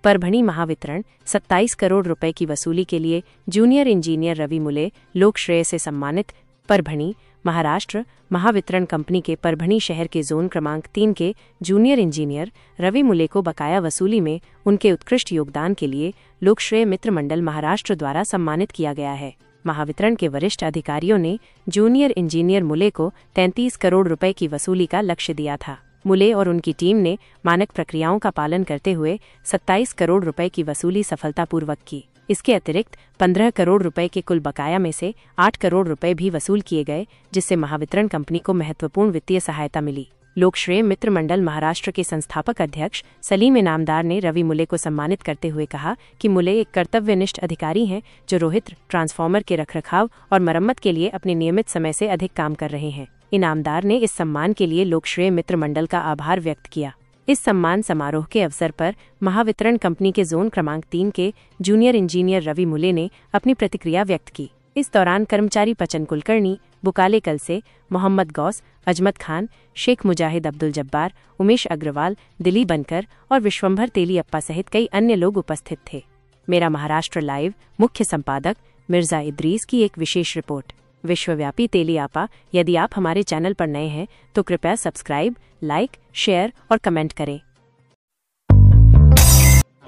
परभणी महावितरण 27 करोड़ रुपए की वसूली के लिए जूनियर इंजीनियर रवि मुले लोक श्रेय से सम्मानित। परभणी महाराष्ट्र महावितरण कंपनी के परभणी शहर के जोन क्रमांक 3 के जूनियर इंजीनियर रवि मुले को बकाया वसूली में उनके उत्कृष्ट योगदान के लिए लोकश्रेय मित्र मंडल महाराष्ट्र द्वारा सम्मानित किया गया है। महावितरण के वरिष्ठ अधिकारियों ने जूनियर इंजीनियर मुले को 33 करोड़ रुपए की वसूली का लक्ष्य दिया था। मुले और उनकी टीम ने मानक प्रक्रियाओं का पालन करते हुए 27 करोड़ रुपए की वसूली सफलतापूर्वक की। इसके अतिरिक्त 15 करोड़ रुपए के कुल बकाया में से 8 करोड़ रुपए भी वसूल किए गए, जिससे महावितरण कंपनी को महत्वपूर्ण वित्तीय सहायता मिली। लोकश्रेय मित्र मंडल महाराष्ट्र के संस्थापक अध्यक्ष सलीम इनामदार ने रवि मुले को सम्मानित करते हुए कहा कि मुले एक कर्तव्यनिष्ठ अधिकारी हैं जो रोहित ट्रांसफार्मर के रखरखाव और मरम्मत के लिए अपने नियमित समय से अधिक काम कर रहे हैं। इनामदार ने इस सम्मान के लिए लोकश्रेय मित्र मंडल का आभार व्यक्त किया। इस सम्मान समारोह के अवसर पर महावितरण कंपनी के जोन क्रमांक 3 के जूनियर इंजीनियर रवि मुले ने अपनी प्रतिक्रिया व्यक्त की। इस दौरान कर्मचारी पचन कुलकर्णी, बुकाले कलसे, मोहम्मद गौस, अजमत खान, शेख मुजाहिद अब्दुल जब्बार, उमेश अग्रवाल, दिलीप बनकर और विश्वंभर तेलियप्पा सहित कई अन्य लोग उपस्थित थे। मेरा महाराष्ट्र लाइव मुख्य संपादक मिर्जा इद्रीस की एक विशेष रिपोर्ट। विश्वव्यापी तेलियापा। यदि आप हमारे चैनल पर नए हैं तो कृपया सब्सक्राइब, लाइक, शेयर और कमेंट करें।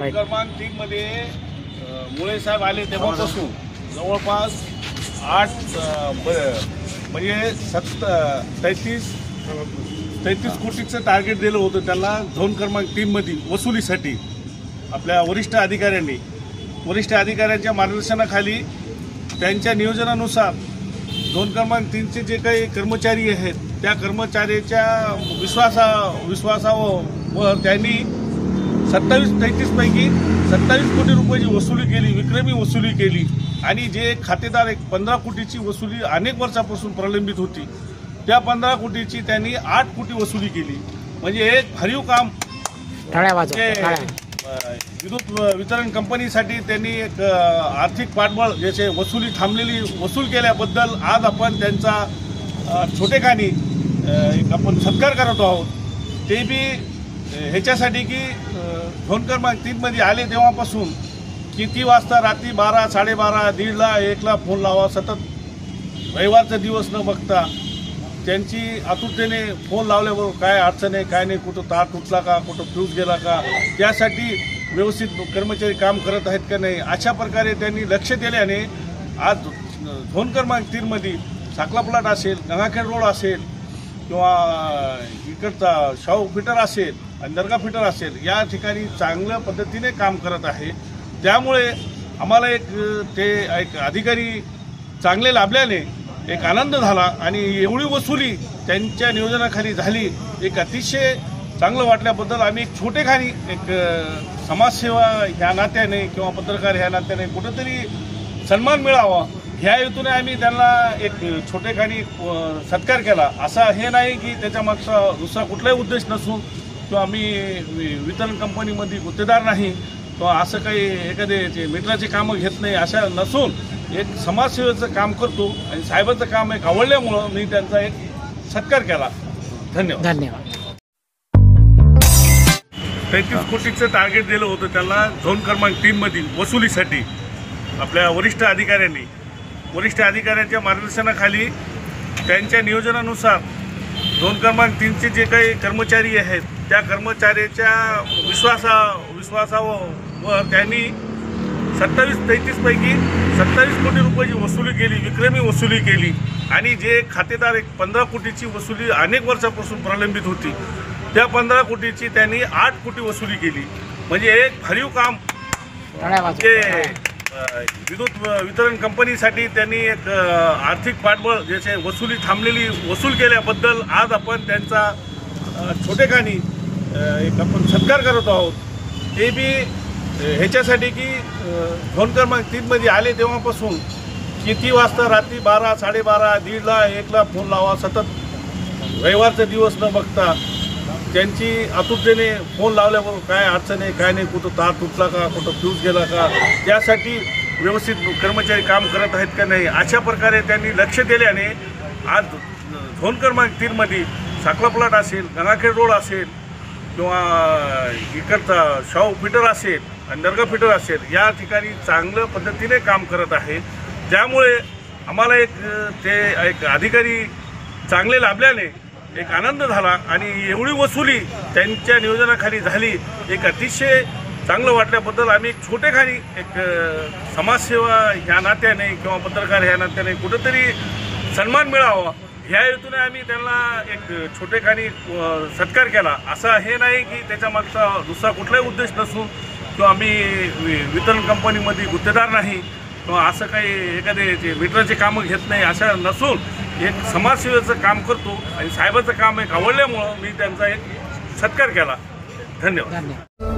क्रमांक 3 मध्ये मुळे साहेब आले तेव्हापासून जवळपास 8 म्हणजे 33 कोटीचं टार्गेट दिलं होतं त्यांना झोन क्रमांक 3 मध्ये वसुलीसाठी। आपल्या वरिष्ठ अधिकाऱ्यांच्या मार्गदर्शनाखाली त्यांच्या नियोजनानुसार झोन क्रमांक 3 चे जे काही कर्मचारी आहेत त्या कर्मचाऱ्याच्या विश्वासावर त्यांनी 33 पैकी 27 कोटी रुपयाची वसुली केली, विक्रमी वसुली केली। आणि जे खातेदार 15 कोटीची वसुली अनेक वर्षापासून प्रलंबित होती त्या 15 कोटीची त्यांनी 8 कोटी वसुली केली। म्हणजे एक भरीव काम विद्युत वितरण कंपनीसाठी त्यांनी एक आर्थिक पाठबळ ज्याचे वसुली थांबलेली वसूल केल्याबद्दल आज आपण त्यांचा छोटेखानी आपण सत्कार करत आहोत। ते बी ह्याच्यासाठी की झोन क्रमांक 3 मध्ये आले तेव्हापासून किती वाजता रात्री 12, 12:30, 1:30, 1ला फोन लावा, सतत रविवारचा दिवस न बघता त्यांची आतुरतेने फोन लावल्यावर काय अडचण आहे, काय नाही, कुठं तार तुटला का, कुठं फ्यूज गेला का, त्यासाठी व्यवस्थित कर्मचारी काम करत आहेत का नाही, अशा प्रकारे त्यांनी लक्ष दिल्याने आज झोन क्रमांक 3 मध्ये साखला प्लाट असेल, गंगाखेड रोड असेल किंवा इकडचा शाहू फिटर असेल आणि दर्गा फिटर असेल या ठिकाणी चांगल्या पद्धतीने काम करत आहे। त्यामुळे आम्हाला एक अधिकारी चांगले लाभल्याने एक आनंद झाला आणि एवढी वसुली त्यांच्या नियोजनाखाली झाली, एक अतिशय चांगलं वाटल्याबद्दल आम्ही एक छोटेखानी एक समाजसेवा ह्या नात्याने किंवा पत्रकार ह्या नात्याने कुठेतरी सन्मान मिळावा ह्या हेतूने आम्ही त्यांना एक छोटेखानी सत्कार केला। असा हे नाही की त्याच्यामागचा दुसरा कुठलाही उद्देश नसून किंवा आम्ही वितरण कंपनीमध्ये गुत्तेदार नाही किंवा असं काही एखादे मित्राची कामं घेत नाही अशा नसून एक समाजसेवेचं काम करतो आणि साहेबांचं काम एक आवडल्यामुळं मी त्यांचा एक सत्कार केला। धन्यवाद। 33 कोटीचं टार्गेट दिलं होतं त्यांना झोन क्रमांक 3 मधील वसुलीसाठी। आपल्या वरिष्ठ अधिकाऱ्यांच्या मार्गदर्शनाखाली त्यांच्या नियोजनानुसार झोन क्रमांक 3 चे जे काही कर्मचारी आहेत त्या कर्मचाऱ्याच्या विश्वासावर त्यांनी 33 पैकी 27 कोटी रुपयाची वसुली केली, विक्रमी वसुली केली। आणि जे खातेदार 15 कोटीची वसुली अनेक वर्षापासून प्रलंबित होती त्या 15 कोटीची त्यांनी 8 कोटी वसुली केली। म्हणजे एक भरीव काम विद्युत वितरण कंपनीसाठी त्यांनी एक आर्थिक पाठबळ ज्याचे वसुली थांबलेली वसूल केल्याबद्दल आज आपण त्यांचा छोटेखानी एक आपण सत्कार करत आहोत। ते बी ह्याच्यासाठी की झोन क्रमांक 3 मध्ये आले तेव्हापासून किती वाजता रात्री 12, 12:30, 1:30, 1ला फोन लावा, सतत रविवारचा दिवस न बघता त्यांची आतुरतेने फोन लावल्यावर काय अडचण आहे, काय नाही, कुठं तार तुटला का, कुठं फ्यूज गेला का, त्यासाठी व्यवस्थित कर्मचारी काम करत आहेत का नाही अशा प्रकारे त्यांनी लक्ष दिल्याने आज झोन क्रमांक 3 मध्ये साखला प्लाट असेल, गंगाखेड रोड असेल किंवा इकडचा शाहू फिटर असेल, नरगा फिटर असेल, या ठिकाणी चांगल्या पद्धतीने काम करत आहे. ज्यामुळे आम्हाला एक अधिकारी चांगले लाभल्याने एक आनंद झाला आणि एवढी वसुली त्यांच्या नियोजनाखाली झाली. एक अतिशय चांगलं वाटल्याबद्दल आम्ही एक छोटेखानी एक समाजसेवा ह्या नात्याने किंवा पत्रकार ह्या नात्याने कुठंतरी सन्मान मिळावा ह्या हेतूने आम्ही त्यांना एक छोटेखानी सत्कार केला. असं हे नाही की त्याच्यामागचा दुसरा कुठलाही उद्देश नसून किंवा आम्ही वितरण कंपनीमध्ये गुत्तेदार नाही किंवा असं काही एखादे मीटरचे कामं घेत नाही असं नसून एक समाजसेवेचं काम करतो आणि साहेबाचं काम एक आवडल्यामुळं मी त्यांचा एक सत्कार केला. धन्यवाद.